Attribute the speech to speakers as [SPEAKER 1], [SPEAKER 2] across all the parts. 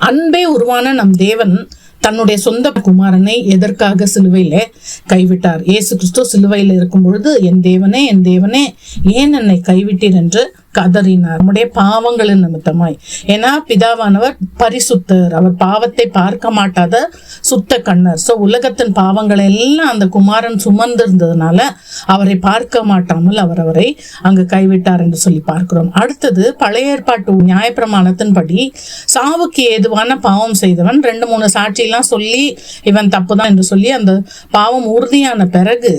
[SPEAKER 1] அன்பே உருவான நம் தேவன் தன்னுடைய சொந்த குமாரனை எதற்காக சிலுவையில கைவிட்டார்? இயேசு கிறிஸ்து சிலுவையில் இருக்கும் பொழுது, என் தேவனே என் தேவனே ஏன் என்னை கைவிட்டீர் என்று கதறினார், நம்முடைய பாவங்களின் நிமித்தமாய். ஏன்னா பிதாவானவர் பரிசுத்தர், அவர் பாவத்தை பார்க்க மாட்டாத சுத்த கண்ணர். சோ உலகத்தின் பாவங்களை எல்லாம் அந்த குமாரன் சுமந்திருந்ததுனால அவரை பார்க்க மாட்டாமல் அவரை அங்கு கைவிட்டார் என்று சொல்லி பார்க்கிறோம். அடுத்தது பழைய ஏற்பாட்டு நியாயப்பிரமாணத்தின்படி சாவுக்கு ஏதுவான பாவம் செய்தவன் 2-3 சாட்சியெல்லாம் சொல்லி இவன் தப்புதான் என்று சொல்லி அந்த பாவம் உறுதியான பிறகு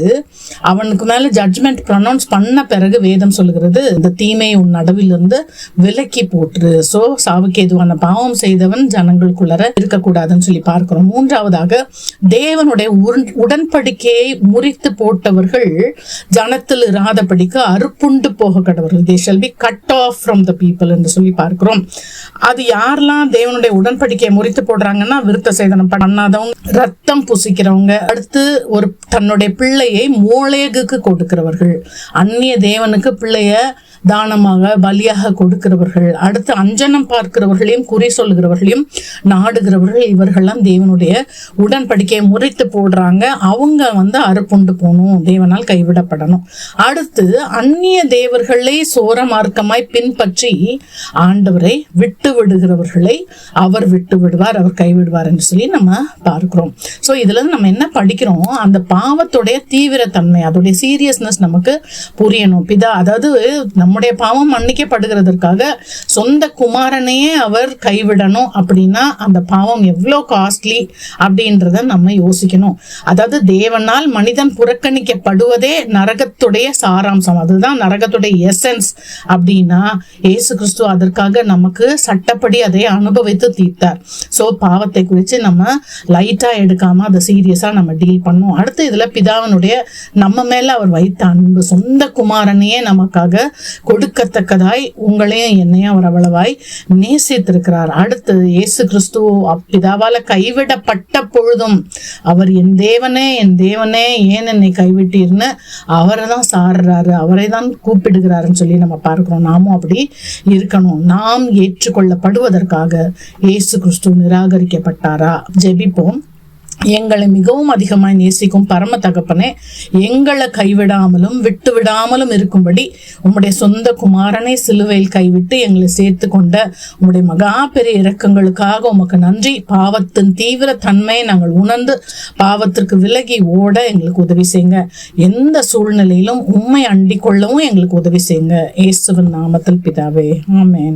[SPEAKER 1] அவனுக்கு மேல ஜட்ஜ்மெண்ட் ப்ரொனவுன்ஸ் பண்ண பிறகு வேதம் சொல்லுகிறது, இந்த தீமை நடுவிலிருந்து விலக்கி போற்று. சோ சாவுக்கு ஏதுவான பாவம் செய்தவன் ஜனங்களுக்குள்ளர இருக்கக்கூடாதுன்னு சொல்லி பார்க்கிறோம். மூன்றாவதாக தேவனுடைய உடன்படிக்கையை முறித்து போட்டவர்கள் ஜனத்தில் இராதபடிக்கு அறுப்புண்டு போக கடவர்கள். they shall be cut off from the people என்று சொல்லி பார்க்கிறோம். அது யாரெல்லாம் தேவனுடைய உடன்படிக்கையை முறித்து போடுறாங்கன்னா, விருத்த சேதனம் பண்ணாதவங்க, ரத்தம் புசிக்கிறவங்க, அடுத்து ஒரு தன்னுடைய பிள்ளையை மோளேகுக்கு கொடுக்கிறவர்கள், அந்நிய தேவனுக்கு பிள்ளைய தானமாக பலியாக கொடுக்கிறவர்கள், அடுத்து அஞ்சனம் பார்க்கிறவர்களையும் குறி சொல்லுகிறவர்களையும் நாடுகிறவர்கள், இவர்கள்லாம் தேவனுடைய உடன்படிக்கையை முறித்து போடுறாங்க. அவங்க அறுப்புண்டு போகணும், தேவனால் கைவிடப்படணும். அடுத்து அந்நிய தேவர்களை சோர மார்க்கமாய் பின்பற்றி ஆண்டவரை விட்டு விடுகிறவர்களை அவர் விட்டு விடுவார், அவர் கைவிடுவார் என்று சொல்லி நம்ம பார்க்கிறோம். சோ இதுல நம்ம என்ன படிக்கிறோம்? அந்த பாவத்துடைய தீவிரத்தன்மை, அதோடைய சீரியஸ்னஸ் நமக்கு புரியணும். அதாவது நம்முடைய பாவம் மன்னிக்கப்படுகிறதற்காக சொந்த குமாரனையே அவர் கைவிடணும் அப்படின்னா அந்த பாவம் எவ்வளவு காஸ்ட்லி அப்படின்றத நம்ம யோசிக்கணும். அதாவது தேவனால் மனிதன் புறக்கணிக்கப்படுவதே நரகத்துடைய சாராம்சம், அதுதான் நரகத்துடைய எசன்ஸ். அப்படின்னா இயேசு கிறிஸ்து அதற்காக நமக்கு சட்டப்படி அதை அனுபவித்து தீர்த்தார். சோ பாவத்தை குறித்து நம்ம லைட்டா எடுக்காம அதை சீரியஸா நம்ம டீல் பண்ணோம். அடுத்து இதுல பிதாவினுடைய நம்ம மேல அவர் வைத்த அன்பு, சொந்த குமாரனையே நமக்காக கொடுக்கத்தக்கதாய் உங்களையும் என்னையும் அவர் அவ்வளவாய் நேசித்திருக்கிறார். அடுத்து இயேசு கிறிஸ்து பிதாவால கைவிடப்பட்ட பொழுதும் அவர் என் தேவனே ஏன் என்னை கைவிட்டீர்னு அவரை தான் சாடுறாரு, அவரை தான் கூப்பிடுகிறாருன்னு சொல்லி நம்ம பார்க்கிறோம். நாமும் அப்படி இருக்கணும். நாம் ஏற்றுக்கொள்ளப்படுவதற்காக இயேசு கிறிஸ்து நிராகரிக்கப்பட்டாரா? ஜெபிப்போம். எங்களை மிகவும் அதிகமாய் நேசிக்கும் பரம தகப்பனே, எங்களை கைவிடாமலும் விட்டு விடாமலும் இருக்கும்படி உம்முடைய சொந்த குமாரனை சிலுவையில் கைவிட்டு எங்களை சேர்த்து கொண்ட உம்முடைய மகா பெரிய இரக்கங்களுக்காக உமக்கு நன்றி. பாவத்தின் தீவிர தன்மையை நாங்கள் உணர்ந்து பாவத்திற்கு விலகி ஓட எங்களுக்கு உதவி செய்யுங்க. எந்த சூழ்நிலையிலும் உம்மை அண்டிக் கொள்ளவும் எங்களுக்கு உதவி செய்யுங்க. இயேசுவின் நாமத்தில் பிதாவே, ஆமென்.